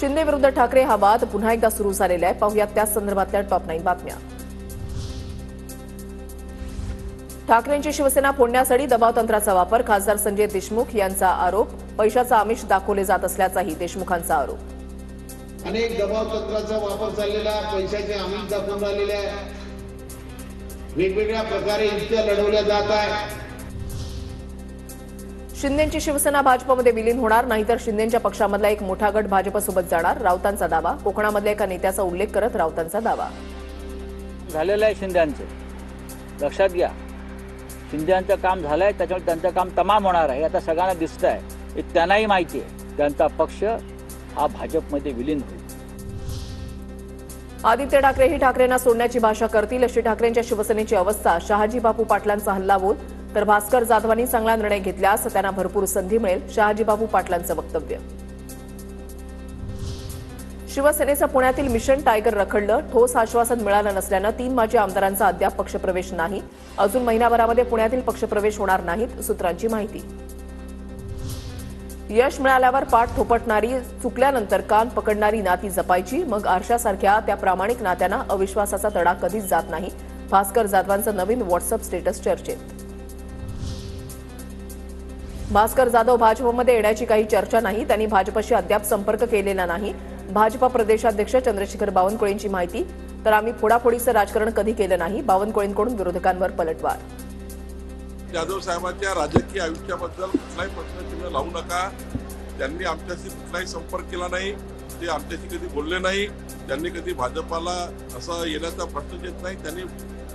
शिंदे विरुद्ध ठाकरे हा वाद पुन्हा एकदा सुरू झालेला आहे। पाहूयात त्या संदर्भातल्या टॉप 9 बातम्या। ठाकरेंची शिवसेना फोडण्यासाठी दबाव तंत्राचा वापर, खासदार संजय देशमुख यांचा आरोप। पैशाचा आमिष दाखवले जात असल्याचाही देशमुखांचा आरोप। अनेक दबाव तंत्राचा वापर चाललेला आहे, पैशाचे आमिष दाखवून राहिलेले आहे, वेगवेगळ्या प्रकारे युक्त्या लढवल्या जात आहे। शिंदेची शिवसेना भाजपमध्ये विलीन होणार, नाहीतर शिंदेच्या पक्षामधला एक मोठा गट भाजपसोबत जाणार, राऊतांचा दावा। कोकणामधल्या एका नेत्याचा उल्लेख करत राऊतांचा दावा झालेला आहे। शिंदेचं लक्षात घ्या, शिंदेचं काम झालंय, त्याच्यामुळे त्यांचं काम तमाम होणार आहे। आता सगळ्यांना दिसतंय, हे त्यांनाही माहिती आहे, त्यांचा पक्ष हा भाजपमध्ये विलीन होईल। आदित्य ठाकरेही ठाकरेंना सोडण्याची भाषा करतील, अशी ठाकरेंच्या शिवसेनेची अवस्था। शहाजी बापू पाटलांचा हल्लाबोल, तर भास्कर जाधवांनी चांगला निर्णय घेतल्यास त्यांना भरपूर संधी मिळेल, शहाजी बापू पाटलांचं वक्तव्य। शिवसेनेचं पुण्यातील मिशन टायगर रखडलं, ठोस आश्वासन मिळालं नसल्यानं 3 माजी आमदारांचा अद्याप पक्षप्रवेश नाही। अजून महिनाभरामध्ये पुण्यातील पक्षप्रवेश होणार नाहीत, सूत्रांची माहिती। यश मिळाल्यावर पाठ थोपटणारी, चुकल्यानंतर कान पकडणारी नाती जपायची, मग आरशासारख्या त्या प्रामाणिक नात्यांना अविश्वासाचा तडा कधीच जात नाही। भास्कर जाधवांचं नवीन व्हॉट्सअप स्टेटस चर्चेत। भास्कर जाधव भाजपमध्ये येण्याची काही चर्चा नाही, त्यांनी भाजपशी अद्याप संपर्क केलेला नाही। भाजपा प्रदेशाध्यक्ष चंद्रशेखर बावनकुळेंची माहिती, तर आम्ही फोडाफोडीचं राजकारण कधी केलं नाही। बावनकुळेंकडून विरोधकांवर पलटवार। जाधव साहेबांच्या राजकीय आयुष्याबद्दल कुठलाही प्रश्नचिन्ह लावू नका। त्यांनी आमच्याशी कुठलाही संपर्क केला नाही, ते आमच्याशी कधी बोलले नाही, त्यांनी कधी भाजपाला असं येण्याचा प्रश्न येत नाही, त्यांनी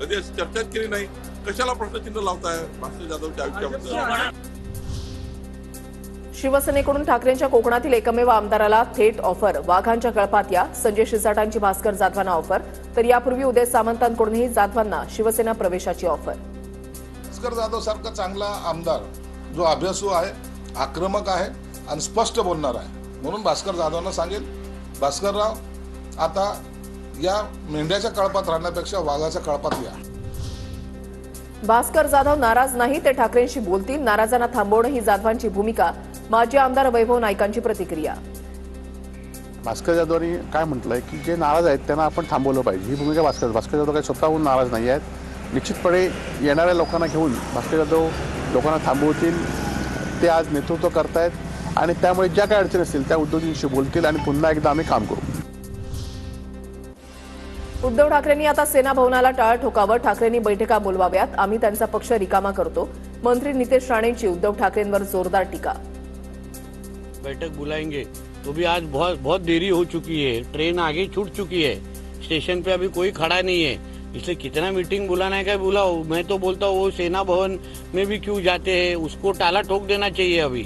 कधी अशी चर्चाच केली नाही। कशाला प्रश्नचिन्ह लावताय भास्कर जाधवच्या आयुष्याबद्दल? शिवसेनेकडून ठाकरेंच्या कोकणातील एकमेव आमदाराला थेट ऑफर, वाघांच्या कळपात या। संजय शिरसाटांची भास्कर जाधवांना ऑफर, तर यापूर्वी उदय सामंतांकडूनही जाधवांना शिवसेना प्रवेशाची ऑफर। भास्कर जाधव सारखा चांगला आमदार, जो अभ्यासू आहे, आक्रमक आहे आणि स्पष्ट बोलणार आहे, म्हणून भास्कर जाधवांना सांगेल, भास्करराव आता या मेंढ्याच्या कळपात राहण्यापेक्षा वाघाच्या कळपात या। भास्कर जाधव नाराज नाही, ते ठाकरेंशी बोलतील, नाराजांना थांबवणं ही जाधवांची भूमिका। माजी आमदार वैभव नाईकांची प्रतिक्रिया। भास्कर जाधवांनी काय म्हटलंय की जे नाराज आहेत त्यांना आपण थांबवलं पाहिजे, ही भूमिका भास्कर जाधव काही स्वतःहून नाराज नाही आहेत। निश्चितपणे येणाऱ्या लोकांना घेऊन भास्कर जाधव लोकांना थांबवतील, ते आज नेतृत्व करतायत आणि त्यामुळे ज्या काही अडचणी असतील त्या उद्धवजींशी बोलतील आणि पुन्हा एकदा आम्ही काम करू। उद्धव ठाकरेंनी आता सेना भवनाला टाळ ठोकावं, ठाकरेंनी बैठका बोलवाव्यात, आम्ही त्यांचा पक्ष रिकामा करतो। मंत्री नितेश राणेंची उद्धव ठाकरेंवर जोरदार टीका। बैठक बुलाएंगे तो भी आज बहुत देरी हो चुकी है, ट्रेन आगे छूट चुकी है, स्टेशन पे अभी कोई खड़ा नहीं है, इसलिए कितना मीटिंग बुलाना है क्या बुलाओ। मैं तो बोलता हूँ वो सेना भवन में भी क्यों जाते हैं, उसको टाला ठोक देना चाहिए अभी।